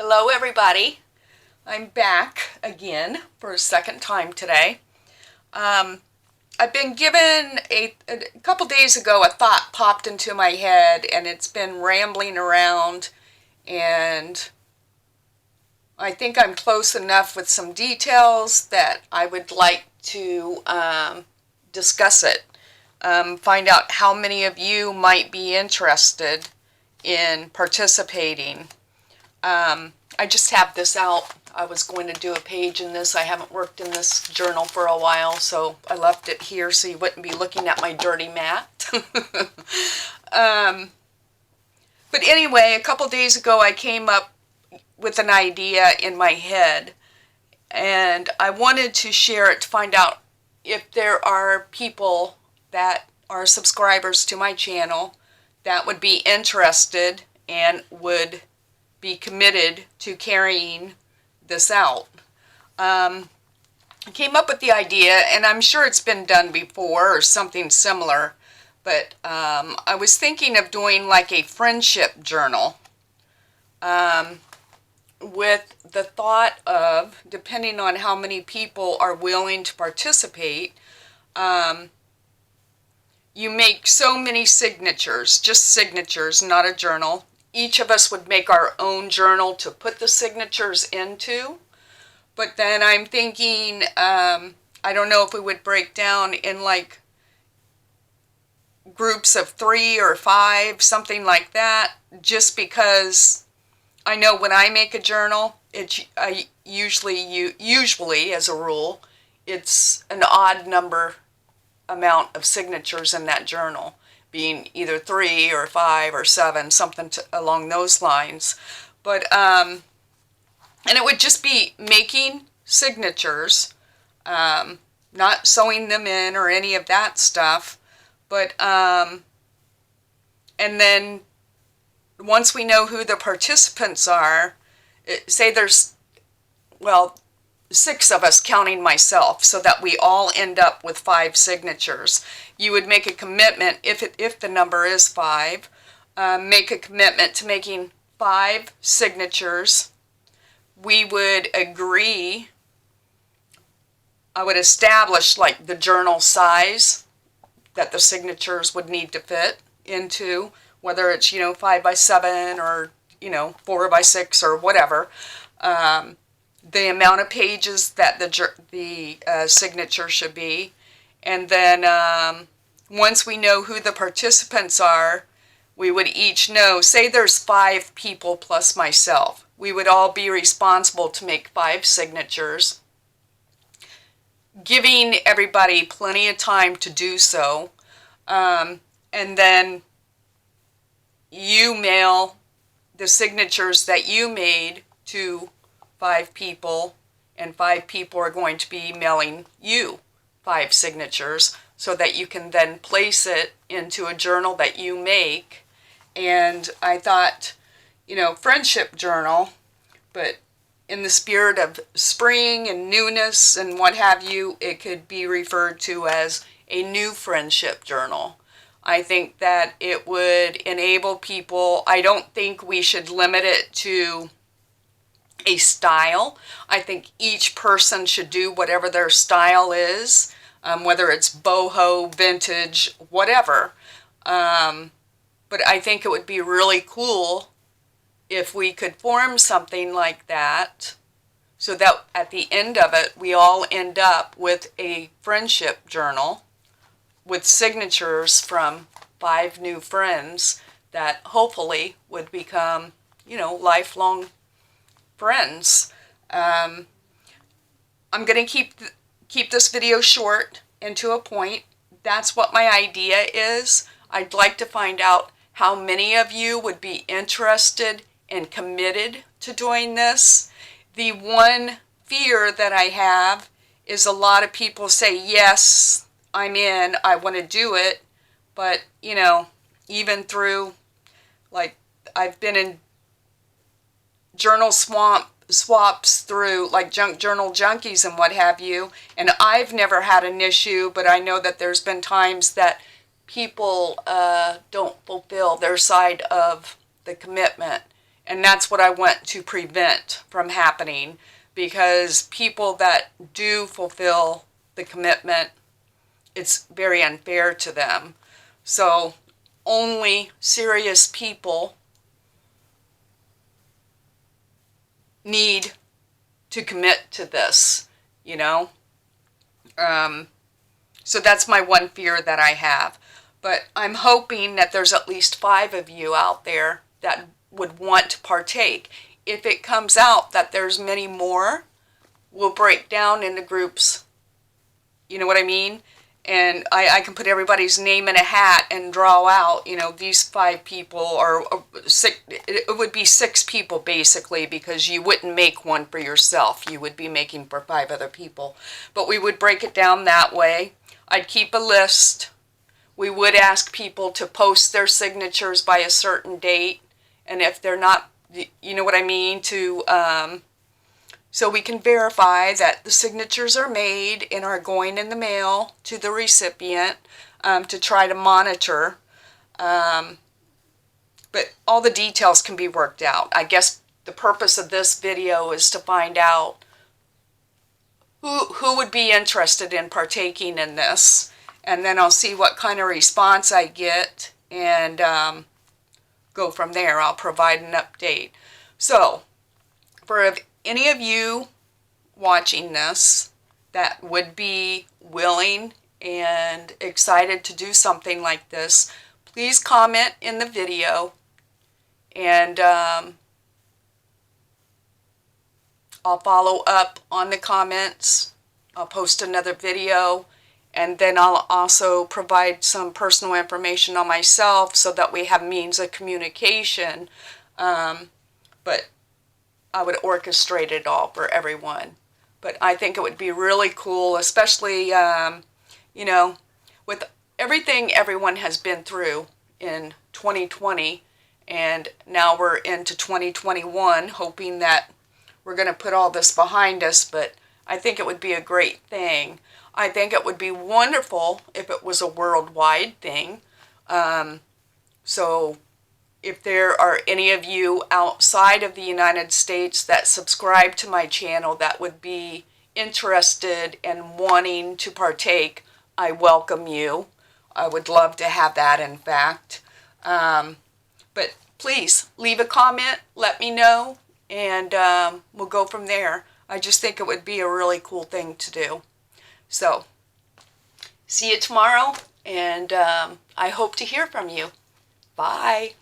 Hello everybody. I'm back again for a second time today. I've been given a couple days ago a thought popped into my head and it's been rambling around, and I think I'm close enough with some details that I would like to discuss it. Find out how many of you might be interested in participating. I just have this out. I was going to do a page in this. I haven't worked in this journal for a while, so I left it here so you wouldn't be looking at my dirty mat. But anyway, a couple days ago I came up with an idea in my head, and I wanted to share it to find out if there are people that are subscribers to my channel that would be interested and would be committed to carrying this out. I came up with the idea, and I'm sure it's been done before or something similar, but I was thinking of doing like a friendship journal with the thought of, depending on how many people are willing to participate, you make so many signatures, just signatures, not a journal. Each of us would make our own journal to put the signatures into. But then I'm thinking, I don't know if we would break down in like groups of 3 or 5, something like that, just because I know when I make a journal, usually as a rule, it's an odd number amount of signatures in that journal, being either 3 or 5 or 7, something along those lines. But and it would just be making signatures, not sewing them in or any of that stuff. But and then once we know who the participants are, say there's, well, 6 of us counting myself, so that we all end up with 5 signatures. You would make a commitment, if the number is 5, make a commitment to making 5 signatures. We would agree, I would establish like the journal size that the signatures would need to fit into, whether it's 5 by 7 or 4 by 6 or whatever. The amount of pages that the signature should be, and then once we know who the participants are, we would each know, say there's 5 people plus myself, we would all be responsible to make 5 signatures, giving everybody plenty of time to do so, and then you mail the signatures that you made to 5 people, and 5 people are going to be mailing you 5 signatures, so that you can then place it into a journal that you make. And I thought, friendship journal, but in the spirit of spring and newness and what have you, it could be referred to as a new friendship journal. I think that it would enable people. I don't think we should limit it to a style. I think each person should do whatever their style is, whether it's boho, vintage, whatever. But I think it would be really cool if we could form something like that, so that at the end of it, we all end up with a friendship journal with signatures from 5 new friends that hopefully would become, lifelong friends. I'm going to keep this video short and to a point. That's what my idea is. I'd like to find out how many of you would be interested and committed to doing this. The one fear that I have is a lot of people say, yes, I'm in, I want to do it, but even through, like, I've been in journal swaps through like junk journal junkies and what have you, and I've never had an issue, but I know that there's been times that people don't fulfill their side of the commitment, And that's what I want to prevent from happening, because people that do fulfill the commitment, it's very unfair to them. So only serious people need to commit to this, you know. So that's my one fear that I have. But I'm hoping that there's at least 5 of you out there that would want to partake. If it comes out that there's many more, we'll break down into groups. You know what I mean? And I can put everybody's name in a hat and draw out, you know, these 5 people, or 6, it would be 6 people basically, because you wouldn't make one for yourself. You would be making for 5 other people. But we would break it down that way. I'd keep a list. We would ask people to post their signatures by a certain date. And if they're not, you know what I mean, to so we can verify that the signatures are made and are going in the mail to the recipient, to try to monitor. But all the details can be worked out. I guess the purpose of this video is to find out who would be interested in partaking in this. And then I'll see what kind of response I get, and go from there. I'll provide an update. So, for any of you watching this that would be willing and excited to do something like this, please comment in the video, and I'll follow up on the comments. I'll post another video, and then I'll also provide some personal information on myself so that we have means of communication. But I would orchestrate it all for everyone. But I think it would be really cool, especially, you know, with everything everyone has been through in 2020, and now we're into 2021, hoping that we're going to put all this behind us. But I think it would be a great thing. I think it would be wonderful if it was a worldwide thing. So if there are any of you outside of the United States that subscribe to my channel that would be interested and wanting to partake, I welcome you. I would love to have that, in fact. But please leave a comment, let me know, and we'll go from there. I just think it would be a really cool thing to do. So, see you tomorrow, and I hope to hear from you. Bye.